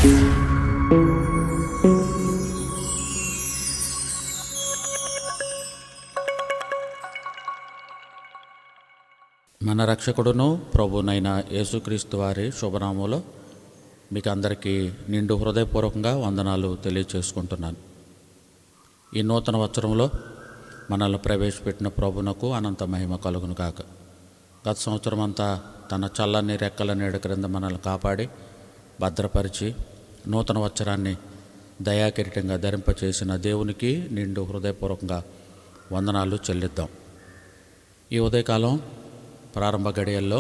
మన రక్షకుడును ప్రభునైన యేసుక్రీస్తు వారి శుభనామంలో మీకు అందరికీ నిండు హృదయపూర్వకంగా వందనాలు తెలియచేసుకుంటున్నాను. ఈ నూతన వత్సరంలో మనల్ని ప్రవేశపెట్టిన ప్రభునకు అనంత మహిమ కలుగును కాక. గత సంవత్సరం అంతా తన చల్లని రెక్కల నీడ క్రింద మనల్ని కాపాడి భద్రపరిచి నూతన వత్సరాన్ని దయాకిరీటంగా ధరింపచేసిన దేవునికి నిండు హృదయపూర్వకంగా వందనాలు చెల్లిద్దాం. ఈ ఉదయకాలం ప్రారంభ గడియల్లో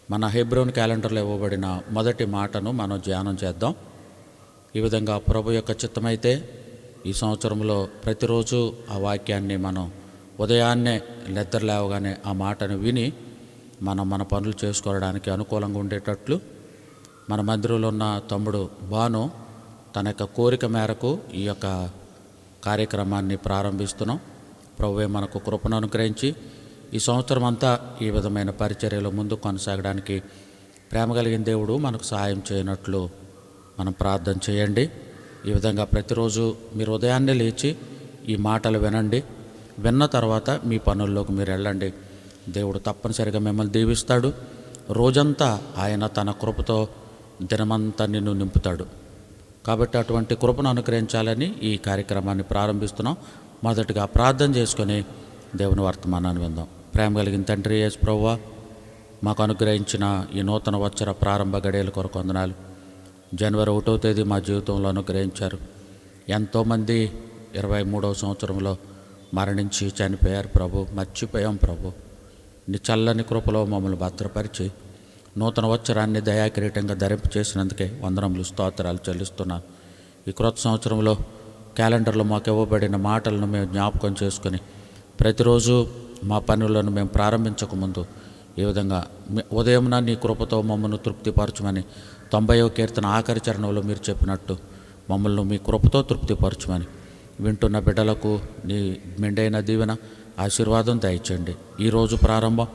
మన హెబ్రోన్ క్యాలెండర్లో ఇవ్వబడిన మొదటి మాటను మనం ధ్యానం చేద్దాం. ఈ విధంగా ప్రభు యొక్క చిత్తమైతే ఈ సంవత్సరంలో ప్రతిరోజు ఆ వాక్యాన్ని మనం ఉదయాన్నే నిద్రలేవగానే ఆ మాటను విని మన పనులు చేసుకోవడానికి అనుకూలంగా ఉండేటట్లు మన మందిరంలో ఉన్న తమ్ముడు బాను తన యొక్క కోరిక మేరకు ఈ యొక్క కార్యక్రమాన్ని ప్రారంభిస్తున్నాం. ప్రభువే మనకు కృపను అనుగ్రహించి ఈ సంవత్సరం అంతా ఈ విధమైన పరిచర్యలో ముందు కొనసాగడానికి ప్రేమ కలిగిన దేవుడు మనకు సహాయం చేయనట్లు మనం ప్రార్థన చేయండి. ఈ విధంగా ప్రతిరోజు మీరు ఉదయాన్నే లేచి ఈ మాటలు వినండి. విన్న తర్వాత మీ పనుల్లోకి మీరు వెళ్ళండి. దేవుడు తప్పనిసరిగా మిమ్మల్ని దీవిస్తాడు. రోజంతా ఆయన తన కృపతో దినమంతా నిన్ను నింపుతాడు. కాబట్టి అటువంటి కృపను అనుగ్రహించాలని ఈ కార్యక్రమాన్ని ప్రారంభిస్తున్నాం. మొదటిగా ప్రార్థన చేసుకొని దేవుని వర్తమానాన్ని విందాం. ప్రేమ కలిగిన తండ్రి యేసు ప్రభువా, మాకు అనుగ్రహించిన ఈ నూతన వత్సర ప్రారంభ గడియల కొరకు వందనాలు. జనవరి 1వ తేదీ మా జీవితంలో అనుగ్రహించారు. ఎంతోమంది 23వ సంవత్సరంలో మరణించి చనిపోయారు ప్రభు. మర్చిపోయాం ప్రభు. నీ చల్లని కృపలో మమ్మల్ని భద్రపరిచి నూతన వత్సరాన్ని దయాకిరీటంగా ధరింప చేసినందుకే వందనములు స్తోత్రాలు చెల్లిస్తున్నాను. ఈ క్రొత్త సంవత్సరంలో క్యాలెండర్లో మాకు ఇవ్వబడిన మాటలను మేము జ్ఞాపకం చేసుకొని ప్రతిరోజు మా పనులను మేము ప్రారంభించకముందు ఈ విధంగా ఉదయమున నీ కృపతో మమ్మల్ని తృప్తిపరచమని 90వ కీర్తన ఆఖరి చరణంలో మీరు చెప్పినట్టు మమ్మల్ని మీ కృపతో తృప్తిపరచమని వింటున్న బిడ్డలకు నీ మెండైన దీవెన ఆశీర్వాదం దయచేయండి. ఈరోజు ప్రారంభం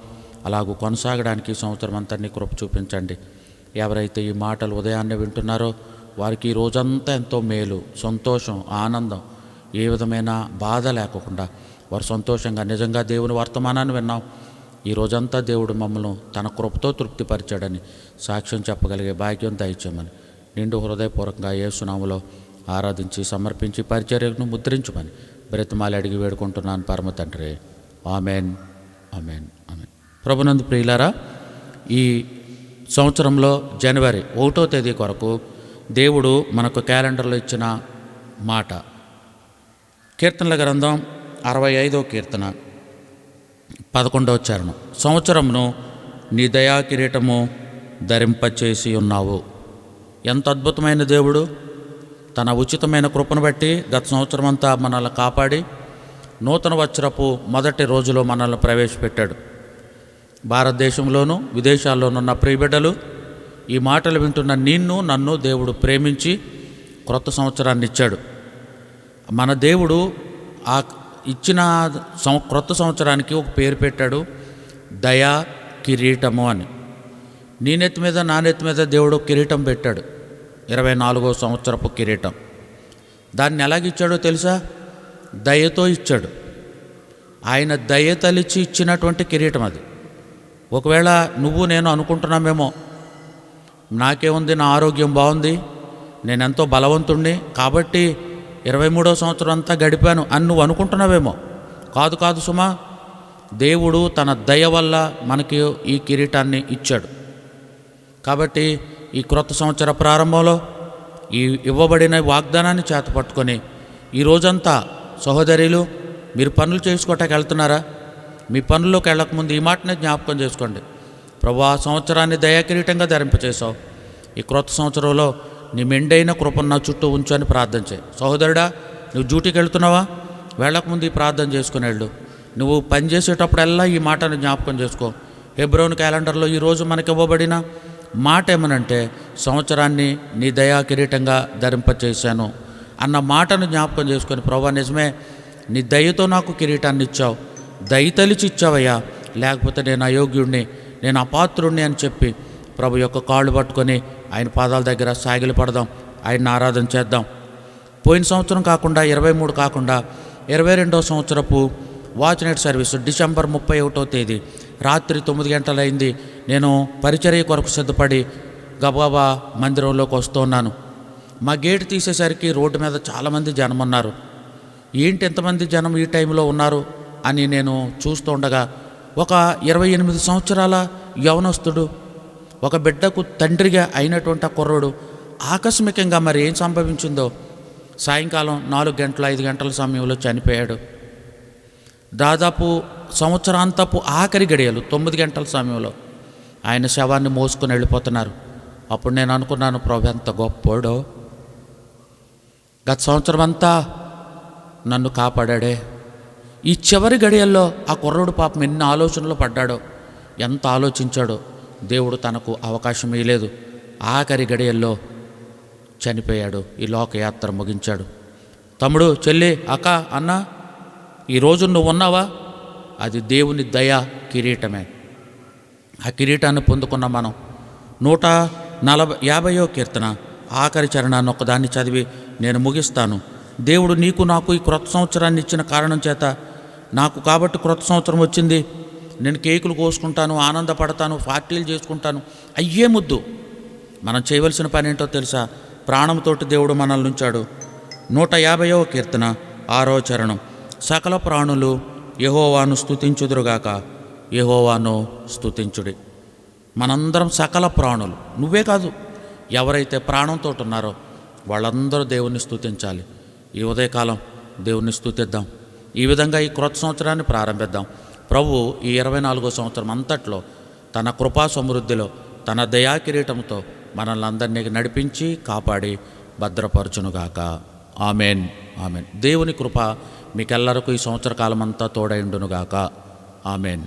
అలాగూ కొనసాగడానికి ఈ సంవత్సరం అంతా నీ కృప చూపించండి. ఎవరైతే ఈ మాటలు ఉదయాన్నే వింటున్నారో వారికి ఈ రోజంతా ఎంతో మేలు, సంతోషం, ఆనందం, ఏ విధమైన బాధ లేకుండా వారు సంతోషంగా నిజంగా దేవుని వర్తమానాన్ని విన్నాం, ఈ రోజంతా దేవుడు మమ్మల్ని తన కృపతో తృప్తిపరిచాడని సాక్ష్యం చెప్పగలిగే భాగ్యం దయచేయమని నిండు హృదయపూర్వకంగా యేసునామములో ఆరాధించి సమర్పించి పరిచర్యను ముద్రించమని బ్రతిమాలి అడిగి వేడుకుంటున్నాను పరమ తండ్రి. Amen, amen, amen. ప్రభునందు ప్రియులారా, ఈ సంవత్సరంలో జనవరి 1వ తేదీ కొరకు దేవుడు మనకు క్యాలెండర్లో ఇచ్చిన మాట కీర్తనల గ్రంథం 65వ కీర్తన 11వ చరణం. సంవత్సరమును నీ దయా కిరీటము ధరింపచేసి ఉన్నావు. ఎంత అద్భుతమైన దేవుడు! తన ఉచితమైన కృపను బట్టి గత సంవత్సరం అంతా మనల్ని కాపాడి నూతన వత్సరపు మొదటి రోజులో మనల్ని ప్రవేశపెట్టాడు. భారతదేశంలోనూ విదేశాల్లోనున్న ప్రియబిడ్డలు ఈ మాటలు వింటున్న నన్ను దేవుడు ప్రేమించి క్రొత్త సంవత్సరాన్ని ఇచ్చాడు. మన దేవుడు ఆ ఇచ్చిన క్రొత్త సంవత్సరానికి ఒక పేరు పెట్టాడు, దయా కిరీటము అని. నీ నెత్తి మీద నా నెత్తి మీద దేవుడు కిరీటం పెట్టాడు, 24వ సంవత్సరపు కిరీటం. దాన్ని ఎలాగిచ్చాడో తెలుసా? దయతో ఇచ్చాడు. ఆయన దయ తలిచి ఇచ్చినటువంటి కిరీటం అది. ఒకవేళ నువ్వు నేను అనుకుంటున్నామేమో, నాకేముంది, నా ఆరోగ్యం బాగుంది, నేనెంతో బలవంతుణ్ణి కాబట్టి 23వ సంవత్సరం అంతా గడిపాను అని నువ్వు అనుకుంటున్నావేమో. కాదు సుమా, దేవుడు తన దయ వల్ల మనకి ఈ కిరీటాన్ని ఇచ్చాడు. కాబట్టి ఈ క్రొత్త సంవత్సర ప్రారంభంలో ఈ ఇవ్వబడిన వాగ్దానాన్ని చేతపట్టుకొని ఈ రోజంతా సహోదరులు మీరు పనులు చేసుకోవటానికి వెళ్తున్నారా? మీ పనుల్లోకి వెళ్ళకముందు ఈ మాటనే జ్ఞాపకం చేసుకోండి. ప్రభువా, సంవత్సరాన్ని దయాకిరీటంగా ధరింపచేసావు. ఈ క్రొత్త సంవత్సరంలో నీ మెండైన కృపను నా చుట్టూ ఉంచు అని ప్రార్థన చేయి. సహోదరుడా, నువ్వు డ్యూటీకి వెళ్తున్నావా? వెళ్ళకముందు ఈ ప్రార్థన చేసుకుని వెళ్ళు. నువ్వు పని చేసేటప్పుడల్లా ఈ మాటను జ్ఞాపకం చేసుకో. హెబ్రోన్ క్యాలెండర్లో ఈరోజు మనకి ఇవ్వబడిన మాట ఏమనంటే, సంవత్సరాన్ని నీ దయా కిరీటంగా ధరింపచేశాను అన్న మాటను జ్ఞాపకం చేసుకొని, ప్రభువా నిజమే, నీ దయతో నాకు కిరీటాన్ని ఇచ్చావు, దయ తలిచి ఇచ్చావయ్యా, లేకపోతే నేను అయోగ్యుడిని, నేను అపాత్రుడిని అని చెప్పి ప్రభు యొక్క కాళ్ళు పట్టుకొని ఆయన పాదాల దగ్గర సాగిలి పడదాం, ఆయన్ని ఆరాధన చేద్దాం. పోయిన సంవత్సరం కాకుండా 23 కాకుండా 22వ సంవత్సరపు వాచ్ నైట్ సర్వీస్ డిసెంబర్ 31వ తేదీ రాత్రి 9 గంటలైంది. నేను పరిచర్య కొరకు సిద్ధపడి గబగబా మందిరంలోకి వస్తున్నాను. మా గేట్ తీసేసరికి రోడ్డు మీద చాలామంది జనం ఉన్నారు. ఏంటి ఎంతమంది జనం ఈ టైంలో ఉన్నారు అని నేను చూస్తుండగా ఒక 28 సంవత్సరాల యవనస్తుడు, ఒక బిడ్డకు తండ్రిగా అయినటువంటి ఆ కుర్రుడు ఆకస్మికంగా మరి ఏం సంభవించిందో సాయంకాలం 4 గంటల 5 గంటల సమయంలో చనిపోయాడు. దాదాపు సంవత్సరాంతపు ఆఖరి గడియలు 9 గంటల సమయంలో ఆయన శవాన్ని మోసుకొని వెళ్ళిపోతున్నారు. అప్పుడు నేను అనుకున్నాను, ప్రభు ఎంత గొప్పోడో, గత సంవత్సరం అంతా నన్ను కాపాడాడే, ఈ చివరి గడియల్లో ఆ కుర్రోడు పాపం ఎన్ని ఆలోచనలు పడ్డాడో, ఎంత ఆలోచించాడో, దేవుడు తనకు అవకాశం ఇవ్వలేదు. ఆఖరి గడియల్లో చనిపోయాడు, ఈ లోకయాత్ర ముగించాడు. తమ్ముడు, చెల్లి, అక్క, అన్న, ఈరోజు నువ్వు ఉన్నావా? అది దేవుని దయ కిరీటమే. ఆ కిరీటాన్ని పొందుకున్న మనం 150వ కీర్తన ఆఖరి చరణాన్ని ఒక్కదాన్ని చదివి నేను ముగిస్తాను. దేవుడు నీకు నాకు ఈ క్రొత్త సంవత్సరాన్ని ఇచ్చిన కారణం చేత, నాకు కాబట్టి క్రొత్త సంవత్సరం వచ్చింది, నేను కేకులు కోసుకుంటాను, ఆనందపడతాను, పార్టీలు చేసుకుంటాను, అయ్యే ముద్దు. మనం చేయవలసిన పని ఏంటో తెలుసా? ప్రాణంతోటి దేవుడు మనల్ని ఉంచాడు. 150వ కీర్తన 6వ చరణం, సకల ప్రాణులు యెహోవాను స్తుతించుదురుగాక, యెహోవాను స్తుతించుడి. మనందరం సకల ప్రాణులు, నువ్వే కాదు, ఎవరైతే ప్రాణంతో ఉన్నారో వాళ్ళందరూ దేవుణ్ణి స్తుతించాలి. ఈ ఉదయకాలం దేవుణ్ణి స్తుతిద్దాం. ఈ విధంగా ఈ క్రొత్త సంవత్సరాన్ని ప్రారంభిద్దాం. ప్రభు ఈ 24వ సంవత్సరం అంతట్లో తన కృపా సమృద్ధిలో తన దయా కిరీటంతో మనల్ని అందరినీ నడిపించి కాపాడి భద్రపరచునుగాక. Amen, amen. దేవుని కృప మీకెల్లరకు ఈ సంవత్సర కాలం అంతా తోడైండునుగాక. ఆమెన్.